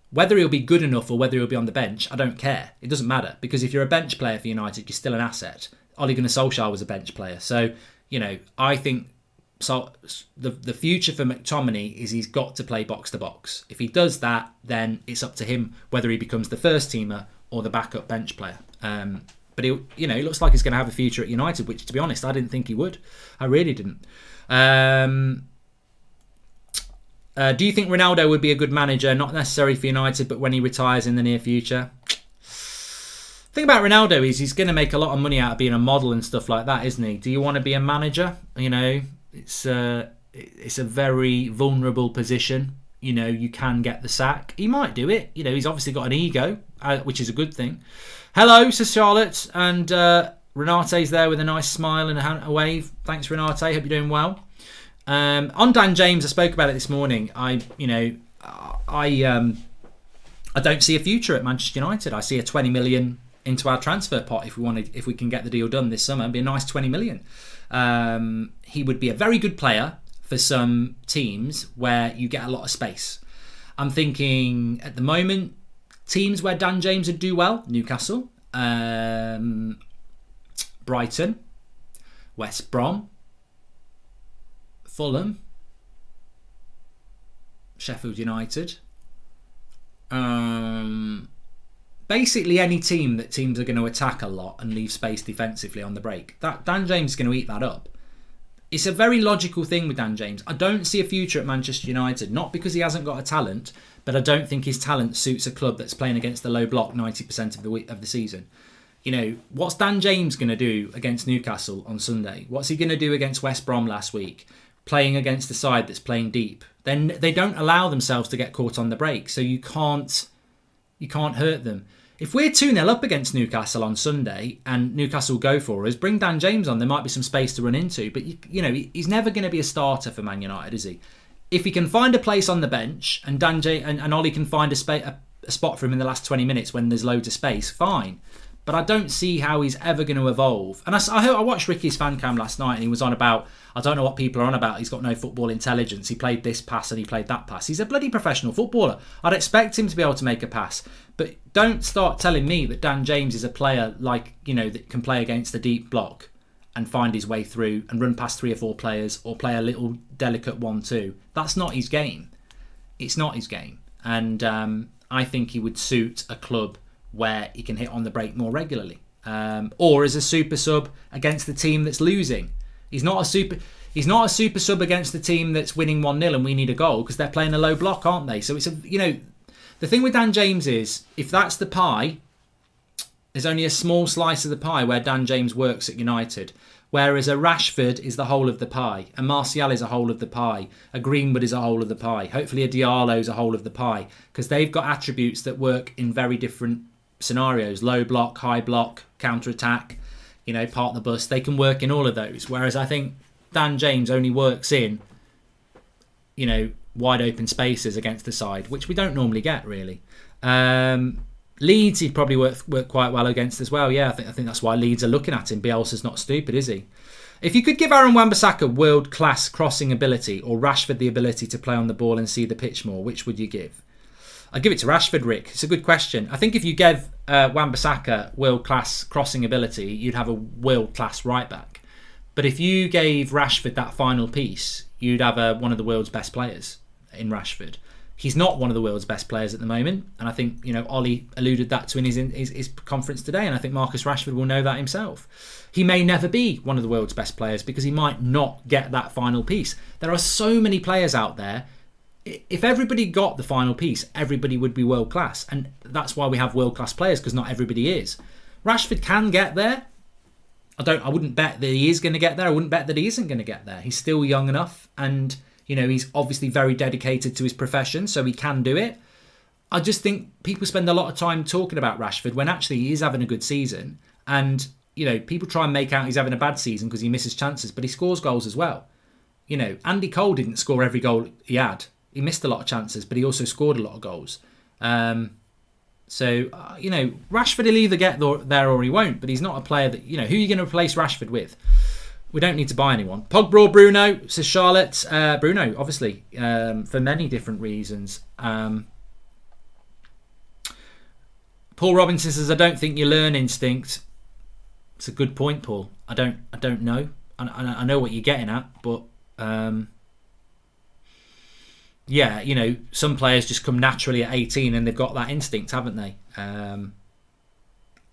Whether he'll be good enough or whether he'll be on the bench, I don't care. It doesn't matter, because if you're a bench player for United, you're still an asset. Ole Gunnar Solskjaer was a bench player. So, I think the future for McTominay is he's got to play box-to-box. If he does that, then it's up to him whether he becomes the first teamer or the backup bench player. But he looks like he's going to have a future at United, which, to be honest, I didn't think he would. I really didn't. Do you think Ronaldo would be a good manager? Not necessarily for United, but when he retires in the near future? The thing about Ronaldo is he's going to make a lot of money out of being a model and stuff like that, isn't he? Do you want to be a manager? It's a very vulnerable position. You can get the sack. He might do it. He's obviously got an ego, which is a good thing. Hello, says Charlotte, and Renate's there with a nice smile and a wave. Thanks, Renate. Hope you're doing well. On Dan James, I spoke about it this morning. I don't see a future at Manchester United. I see a 20 million into our transfer pot if we can get the deal done this summer. It'd be a nice 20 million. He would be a very good player for some teams where you get a lot of space. I'm thinking at the moment, teams where Dan James would do well: Newcastle, Brighton, West Brom, Fulham, Sheffield United. Basically any team that teams are going to attack a lot and leave space defensively on the break. That Dan James is going to eat that up. It's a very logical thing with Dan James. I don't see a future at Manchester United, not because he hasn't got a talent, but I don't think his talent suits a club that's playing against the low block 90% of the season. You know, what's Dan James going to do against Newcastle on Sunday? What's he going to do against West Brom last week? Playing against a side that's playing deep. Then they don't allow themselves to get caught on the break, so you can't hurt them. If we're 2-0 up against Newcastle on Sunday and Newcastle go for us, bring Dan James on. There might be some space to run into, but you know he's never going to be a starter for Man United, is he? If he can find a place on the bench and and Ollie can find a spot for him in the last 20 minutes when there's loads of space, fine. But I don't see how he's ever going to evolve. And I watched Ricky's fan cam last night and he was on about, I don't know what people are on about. He's got no football intelligence. He played this pass and he played that pass. He's a bloody professional footballer. I'd expect him to be able to make a pass. But don't start telling me that Dan James is a player like, you know, that can play against the deep block and find his way through and run past 3 or 4 players or play a little delicate 1-2. That's not his game. It's not his game. And I think he would suit a club where he can hit on the break more regularly, or as a super sub against the team that's losing. He's not a super sub against the team that's winning 1-0 and we need a goal because they're playing a low block, aren't they? So it's the thing with Dan James is if that's the pie, there's only a small slice of the pie where Dan James works at United. Whereas a Rashford is the whole of the pie, a Martial is a whole of the pie, a Greenwood is a whole of the pie, hopefully a Diallo is a whole of the pie, because they've got attributes that work in very different scenarios: low block, high block, counter attack, part the bus. They can work in all of those. Whereas I think Dan James only works in, wide open spaces against the side, which we don't normally get really. Leeds, he'd probably work quite well against as well. Yeah, I think that's why Leeds are looking at him. Bielsa's not stupid, is he? If you could give Aaron Wan-Bissaka world-class crossing ability or Rashford the ability to play on the ball and see the pitch more, which would you give? I'd give it to Rashford, Rick. It's a good question. I think if you gave Wan-Bissaka world-class crossing ability, you'd have a world-class right-back. But if you gave Rashford that final piece, you'd have one of the world's best players in Rashford. He's not one of the world's best players at the moment, and I think Ollie alluded that to in his conference today, and I think Marcus Rashford will know that himself. He may never be one of the world's best players because he might not get that final piece. There are so many players out there. If everybody got the final piece, everybody would be world class, and that's why we have world class players, because not everybody is. Rashford can get there. I wouldn't bet that he is going to get there. I wouldn't bet that he isn't going to get there. He's still young enough, and he's obviously very dedicated to his profession, so he can do it. I just think people spend a lot of time talking about Rashford when actually he is having a good season. And, people try and make out he's having a bad season because he misses chances, but he scores goals as well. Andy Cole didn't score every goal he had. He missed a lot of chances, but he also scored a lot of goals. Rashford will either get there or he won't, but he's not a player that, who are you going to replace Rashford with? We don't need to buy anyone. Pogba or Bruno, says Charlotte. Bruno, obviously, for many different reasons. Paul Robinson says, I don't think you learn instinct. It's a good point, Paul. I don't know. I know what you're getting at, but some players just come naturally at 18 and they've got that instinct, haven't they? And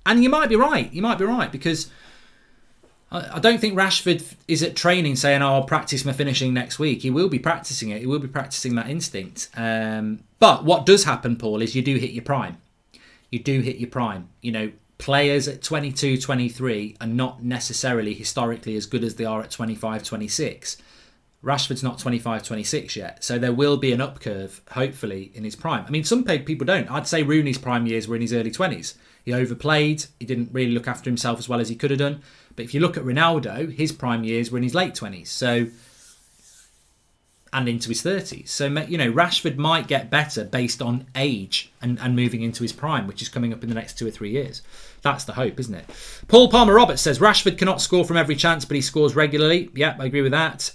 you might be right. Because I don't think Rashford is at training saying, I'll practice my finishing next week. He will be practicing it. He will be practicing that instinct. But what does happen, Paul, is you do hit your prime. Players at 22, 23 are not necessarily historically as good as they are at 25, 26. Rashford's not 25, 26 yet. So there will be an up curve, hopefully, in his prime. I mean, some people don't. I'd say Rooney's prime years were in his early 20s. He overplayed. He didn't really look after himself as well as he could have done. But if you look at Ronaldo, his prime years were in his late 20s. So and into his 30s. So, Rashford might get better based on age and moving into his prime, which is coming up in the next 2 or 3 years. That's the hope, isn't it? Paul Palmer Roberts says, Rashford cannot score from every chance, but he scores regularly. Yep, I agree with that.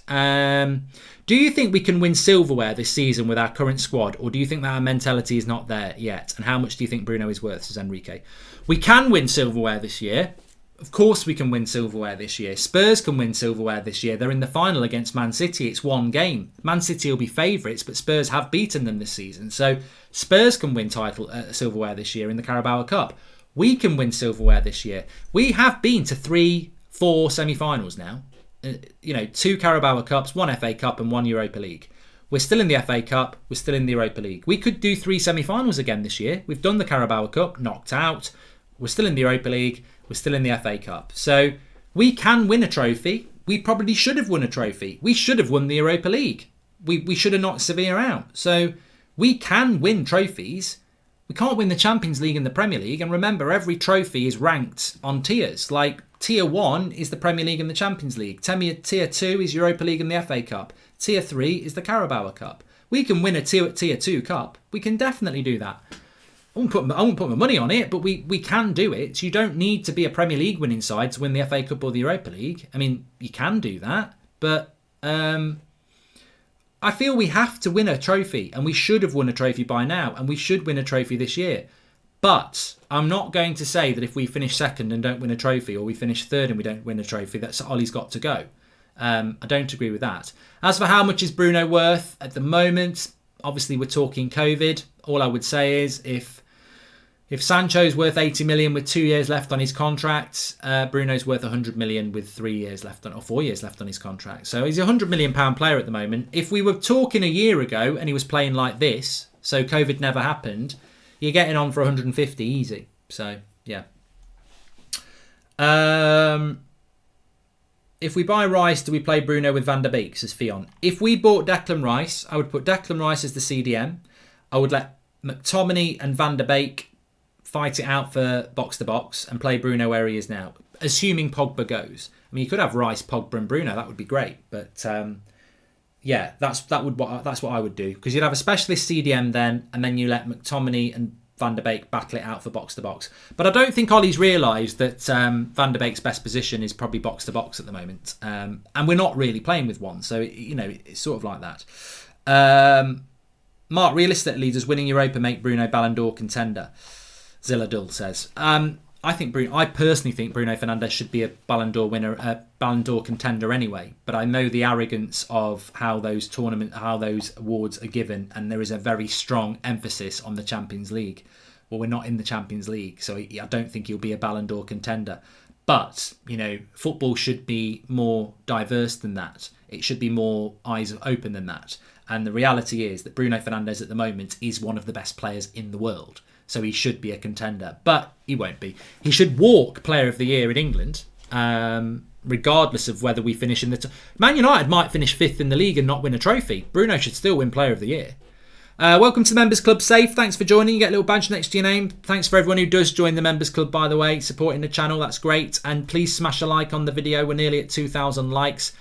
Do you think we can win Silverware this season with our current squad, or do you think that our mentality is not there yet? And how much do you think Bruno is worth, says Enrique? We can win Silverware this year. Of course we can win Silverware this year. Spurs can win Silverware this year. They're in the final against Man City. It's one game. Man City will be favourites, but Spurs have beaten them this season. So Spurs can win Silverware this year in the Carabao Cup. We can win Silverware this year. We have been to 3-4 semi-finals now. 2 Carabao Cups, 1 FA Cup and 1 Europa League. We're still in the FA Cup. We're still in the Europa League. We could do 3 semi-finals again this year. We've done the Carabao Cup, knocked out. We're still in the Europa League. We're still in the FA Cup. So we can win a trophy. We probably should have won a trophy. We should have won the Europa League. We should have knocked Sevilla out. So we can win trophies. We can't win the Champions League and the Premier League. And remember, every trophy is ranked on tiers. Like Tier 1 is the Premier League and the Champions League. Tier 2 is Europa League and the FA Cup. Tier 3 is the Carabao Cup. We can win a Tier 2 Cup. We can definitely do that. I won't put my money on it, but we can do it. You don't need to be a Premier League winning side to win the FA Cup or the Europa League. I mean, you can do that, but I feel we have to win a trophy, and we should have won a trophy by now, and we should win a trophy this year. But I'm not going to say that if we finish second and don't win a trophy, or we finish third and we don't win a trophy, that Ollie's got to go. I don't agree with that. As for how much is Bruno worth at the moment, obviously we're talking COVID. All I would say is if Sancho's worth 80 million with 2 years left on his contract, Bruno's worth 100 million with 3 years left on, or 4 years left on his contract. So he's a £100 million player at the moment. If we were talking a year ago and he was playing like this, so COVID never happened, you're getting on for 150 easy. So, yeah. If we buy Rice, do we play Bruno with Van der Beek, says Fion? If we bought Declan Rice, I would put Declan Rice as the CDM. I would let McTominay and Van der Beek fight it out for box-to-box and play Bruno where he is now, assuming Pogba goes. I mean, you could have Rice, Pogba and Bruno. That would be great. But, yeah, that's what I would do. Because you'd have a specialist CDM then, and then you let McTominay and Van der Beek battle it out for box-to-box. But I don't think Ollie's realised that Van der Beek's best position is probably box-to-box at the moment. And we're not really playing with one. So, it's sort of like that. Mark, realistically, does winning Europa make Bruno Ballon d'Or contender? Zilladul says. I personally think Bruno Fernandes should be a Ballon d'Or winner, a Ballon d'Or contender anyway. But I know the arrogance of how those awards are given, and there is a very strong emphasis on the Champions League. Well, we're not in the Champions League, so I don't think he'll be a Ballon d'Or contender. But football should be more diverse than that. It should be more eyes open than that. And the reality is that Bruno Fernandes at the moment is one of the best players in the world. So he should be a contender, but he won't be. He should walk Player of the Year in England, regardless of whether we finish in the... Man United might finish 5th in the league and not win a trophy. Bruno should still win Player of the Year. Welcome to the Members Club, Safe. Thanks for joining. You get a little badge next to your name. Thanks for everyone who does join the Members Club, by the way, supporting the channel. That's great. And please smash a like on the video. We're nearly at 2,000 likes.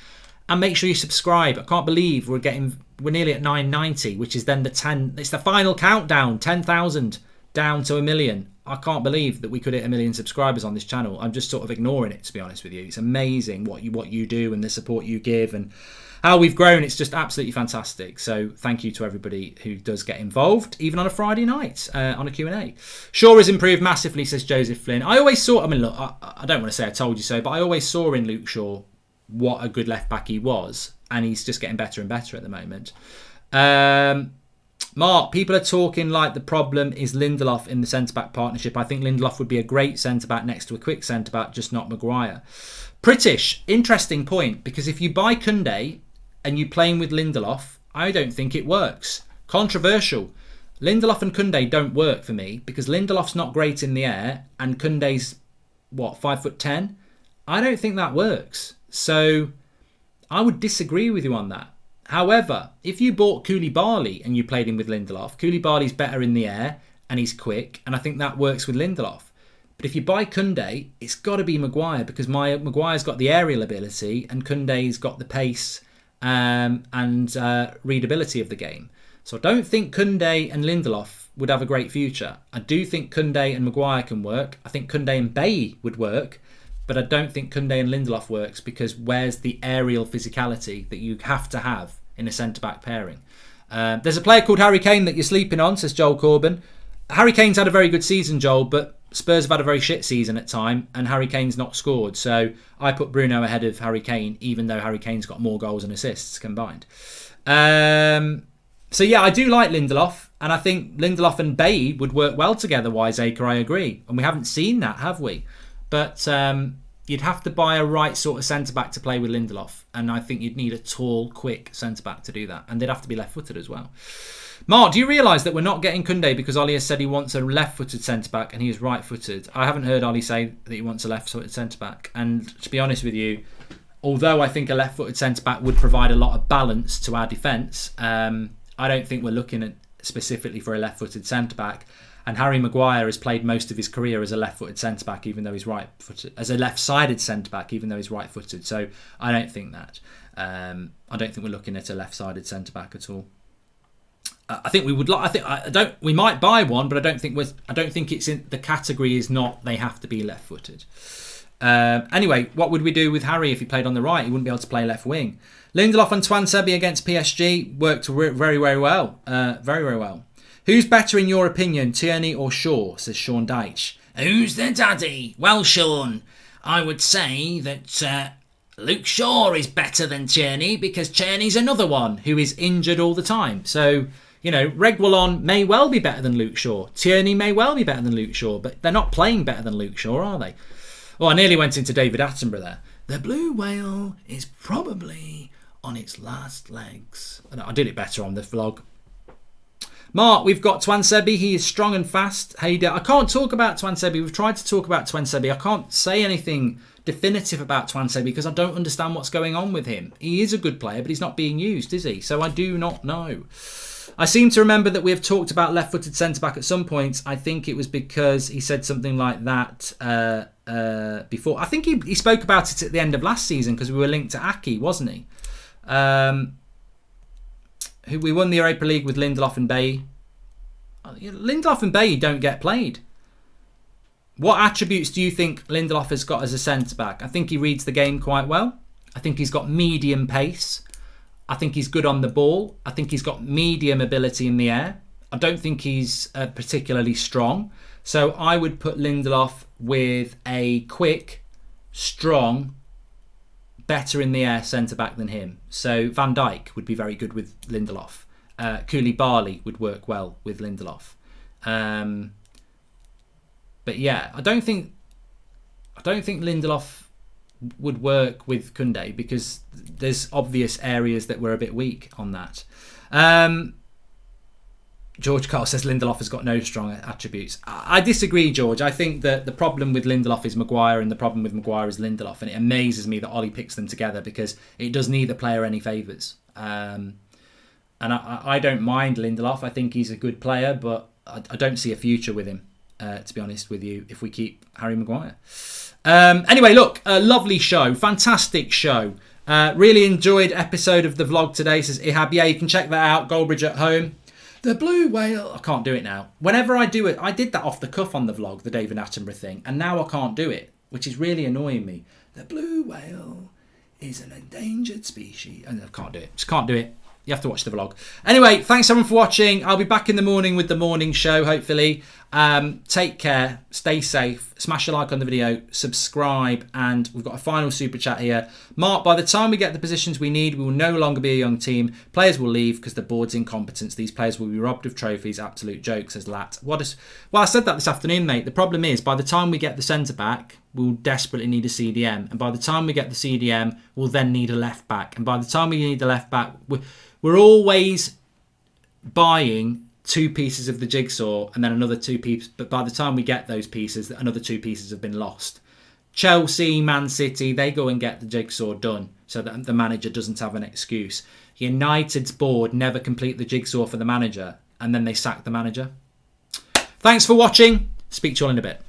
And make sure you subscribe. I can't believe we're nearly at 990, which is then it's the final countdown, 10,000. Down to 1 million. I can't believe that we could hit 1 million subscribers on this channel. I'm just sort of ignoring it, to be honest with you. It's amazing what you do and the support you give and how we've grown. It's just absolutely fantastic. So thank you to everybody who does get involved, even on a Friday night on a Q&A. Shaw has improved massively, says Joseph Flynn. I always saw, look, I don't want to say I told you so, but I always saw in Luke Shaw what a good left back he was, and he's just getting better and better at the moment. Mark, people are talking like the problem is Lindelof in the centre-back partnership. I think Lindelof would be a great centre-back next to a quick centre-back, just not Maguire. Pritish, interesting point, because if you buy Koundé and you play him with Lindelof, I don't think it works. Controversial. Lindelof and Koundé don't work for me because Lindelof's not great in the air and Koundé's, 5'10"? I don't think that works. So I would disagree with you on that. However, if you bought Koulibaly and you played him with Lindelof, Koulibaly's better in the air and he's quick, and I think that works with Lindelof. But if you buy Koundé, it's got to be Maguire because Maguire's got the aerial ability and Koundé's got the pace and readability of the game. So I don't think Koundé and Lindelof would have a great future. I do think Koundé and Maguire can work. I think Koundé and Bailly would work, but I don't think Koundé and Lindelof works because where's the aerial physicality that you have to have in a centre-back pairing? There's a player called Harry Kane that you're sleeping on, says Joel Corbyn. Harry Kane's had a very good season, Joel, but Spurs have had a very shit season at time, and Harry Kane's not scored. So I put Bruno ahead of Harry Kane, even though Harry Kane's got more goals and assists combined. So yeah, I do like Lindelof, and I think Lindelof and Bailly would work well together, Wiseacre, I agree. And we haven't seen that, have we? But you'd have to buy a right sort of centre-back to play with Lindelof, and I think you'd need a tall, quick centre-back to do that. And they'd have to be left-footed as well. Mark, do you realise that we're not getting Koundé because Ollie has said he wants a left-footed centre-back and he is right-footed? I haven't heard Ollie say that he wants a left-footed centre-back. And to be honest with you, although I think a left-footed centre-back would provide a lot of balance to our defence, I don't think we're looking at specifically for a left-footed centre-back. And Harry Maguire has played most of his career as a left-footed centre-back, even though he's right-footed, as a left-sided centre-back, even though he's right-footed. So I don't think that. I don't think we're looking at a left-sided centre-back at all. I think we would. We might buy one, but I don't think it's in the category. Is not they have to be left-footed. Anyway, what would we do with Harry if he played on the right? He wouldn't be able to play left wing. Lindelof and Twansebi against PSG worked very, very well. Very, very well. Who's better in your opinion, Tierney or Shaw? Says Sean Deitch. Who's the daddy? Well, Sean, I would say that Luke Shaw is better than Tierney because Tierney's another one who is injured all the time. So, you know, Reguilon may well be better than Luke Shaw. Tierney may well be better than Luke Shaw, but they're not playing better than Luke Shaw, are they? Oh, I nearly went into David Attenborough there. The blue whale is probably on its last legs. I did it better on the vlog. Mark, we've got Twansebi. He is strong and fast. I can't talk about Twansebi. We've tried to talk about Twansebi. I can't say anything definitive about Twansebi because I don't understand what's going on with him. He is a good player, but he's not being used, is he? So I do not know. I seem to remember that we have talked about left-footed centre-back at some points. I think it was because he said something like that before. I think he spoke about it at the end of last season because we were linked to Aki, wasn't he? We won the Europa League with Lindelof and Bailly. Lindelof and Bailly don't get played. What attributes do you think Lindelof has got as a centre-back? I think he reads the game quite well. I think he's got medium pace. I think he's good on the ball. I think he's got medium ability in the air. I don't think he's particularly strong. So I would put Lindelof with a quick, strong, better in the air centre-back than him. So Van Dijk would be very good with Lindelof. Koulibaly would work well with Lindelof. But yeah, I don't think Lindelof would work with Koundé because there's obvious areas that we're a bit weak on that. George Carl says Lindelof has got no strong attributes. I disagree, George. I think that the problem with Lindelof is Maguire and the problem with Maguire is Lindelof, and it amazes me that Ollie picks them together because it does neither player any favours. And I don't mind Lindelof. I think he's a good player, but I don't see a future with him, to be honest with you, if we keep Harry Maguire. Anyway, look, a lovely show, fantastic show. Really enjoyed episode of the vlog today, says Ihab. Yeah, you can check that out, Goldbridge at home. The blue whale. I can't do it now. Whenever I do it, I did that off the cuff on the vlog, the David Attenborough thing, and now I can't do it, which is really annoying me. The blue whale is an endangered species. And I can't do it. Just can't do it. You have to watch the vlog. Anyway, thanks everyone for watching. I'll be back in the morning with the morning show, hopefully. Take care. Stay safe. Smash a like on the video. Subscribe. And we've got a final super chat here. Mark, by the time we get the positions we need, we will no longer be a young team. Players will leave because the board's incompetence. These players will be robbed of trophies. Absolute joke, says Lat. Well, I said that this afternoon, mate. The problem is, by the time we get the centre-back, we'll desperately need a CDM. And by the time we get the CDM, we'll then need a left-back. And by the time we need the left-back, we're always buying two pieces of the jigsaw and then another two pieces. But by the time we get those pieces, another two pieces have been lost. Chelsea, Man City, they go and get the jigsaw done so that the manager doesn't have an excuse. United's board never complete the jigsaw for the manager and then they sack the manager. Thanks for watching. Speak to you all in a bit.